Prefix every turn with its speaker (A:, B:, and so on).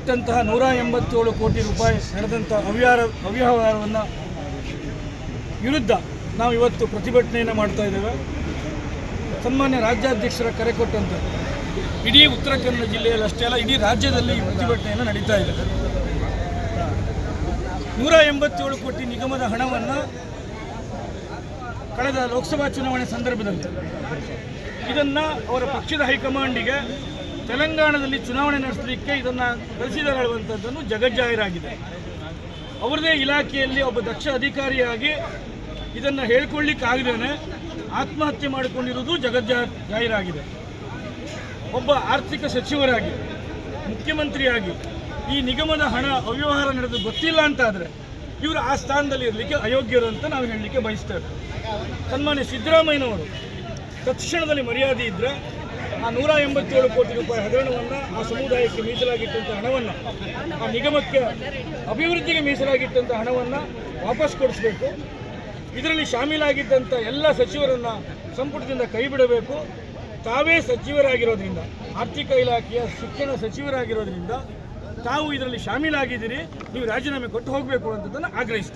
A: ಕೊಟ್ಟಂತಹ 187 ಕೋಟಿ ರೂಪಾಯಿ ನಡೆದಂಥ ಅವ್ಯವಹಾರವನ್ನು ವಿರುದ್ಧ ನಾವು ಇವತ್ತು ಪ್ರತಿಭಟನೆಯನ್ನು ಮಾಡ್ತಾ ಇದ್ದೇವೆ. ಸನ್ಮಾನ್ಯ ರಾಜ್ಯಾಧ್ಯಕ್ಷರ ಕರೆ ಕೊಟ್ಟಂತೆ ಇಡೀ ಉತ್ತರ ಕನ್ನಡ ಜಿಲ್ಲೆಯಲ್ಲಿ ಅಷ್ಟೇ ಅಲ್ಲ, ಇಡೀ ರಾಜ್ಯದಲ್ಲಿ ಈ ಪ್ರತಿಭಟನೆಯನ್ನು ನಡೀತಾ ಇದೆ. 187 ಕೋಟಿ ನಿಗಮದ ಹಣವನ್ನು ಕಳೆದ ಲೋಕಸಭಾ ಚುನಾವಣೆ ಸಂದರ್ಭದಲ್ಲಿ ಇದನ್ನು ಅವರ ಪಕ್ಷದ ಹೈಕಮಾಂಡಿಗೆ ತೆಲಂಗಾಣದಲ್ಲಿ ಚುನಾವಣೆ ನಡೆಸಲಿಕ್ಕೆ ಇದನ್ನು ಕಳಿಸಿದ್ದಾರೆ ಹೇಳುವಂಥದ್ದನ್ನು ಜಗಜ್ಜಾಹೀರಾಗಿದೆ. ಅವರದೇ ಇಲಾಖೆಯಲ್ಲಿ ಒಬ್ಬ ದಕ್ಷ ಅಧಿಕಾರಿಯಾಗಿ ಇದನ್ನು ಹೇಳ್ಕೊಳ್ಳಿಕ್ಕಾಗದೇನೆ ಆತ್ಮಹತ್ಯೆ ಮಾಡಿಕೊಂಡಿರುವುದು ಜಗಜ್ಜಾಹೀರಾಗಿದೆ. ಒಬ್ಬ ಆರ್ಥಿಕ ಸಚಿವರಾಗಿ, ಮುಖ್ಯಮಂತ್ರಿಯಾಗಿ ಈ ನಿಗಮದ ಹಣ ಅವ್ಯವಹಾರ ನಡೆದು ಗೊತ್ತಿಲ್ಲ ಅಂತಾದರೆ ಇವರು ಆ ಸ್ಥಾನದಲ್ಲಿ ಇರಲಿಕ್ಕೆ ಅಯೋಗ್ಯರು ಅಂತ ನಾವು ಹೇಳಲಿಕ್ಕೆ ಬಯಸ್ತೇವೆ. ಸನ್ಮಾನ್ಯ ಸಿದ್ದರಾಮಯ್ಯನವರು ತಕ್ಷಣದಲ್ಲಿ ಮರ್ಯಾದೆ ಇದ್ದರೆ ಆ 187 ಕೋಟಿ ರೂಪಾಯಿ ಹಗರಣವನ್ನು, ಆ ಸಮುದಾಯಕ್ಕೆ ಮೀಸಲಾಗಿಟ್ಟಂಥ ಹಣವನ್ನು, ಆ ನಿಗಮಕ್ಕೆ ಅಭಿವೃದ್ಧಿಗೆ ಮೀಸಲಾಗಿಟ್ಟಂಥ ಹಣವನ್ನು ವಾಪಸ್ ಕೊಡಿಸಬೇಕು. ಇದರಲ್ಲಿ ಶಾಮೀಲಾಗಿದ್ದಂಥ ಎಲ್ಲ ಸಚಿವರನ್ನು ಸಂಪುಟದಿಂದ ಕೈ ಬಿಡಬೇಕು. ತಾವೇ ಸಚಿವರಾಗಿರೋದ್ರಿಂದ, ಆರ್ಥಿಕ ಇಲಾಖೆಯ ಶಿಕ್ಷಣ ಸಚಿವರಾಗಿರೋದ್ರಿಂದ ತಾವು ಇದರಲ್ಲಿ ಶಾಮೀಲಾಗಿದ್ದೀರಿ, ನೀವು ರಾಜೀನಾಮೆ ಕೊಟ್ಟು ಹೋಗಬೇಕು ಅಂತದನ್ನು ಆಗ್ರಹಿಸ್ತೇವೆ.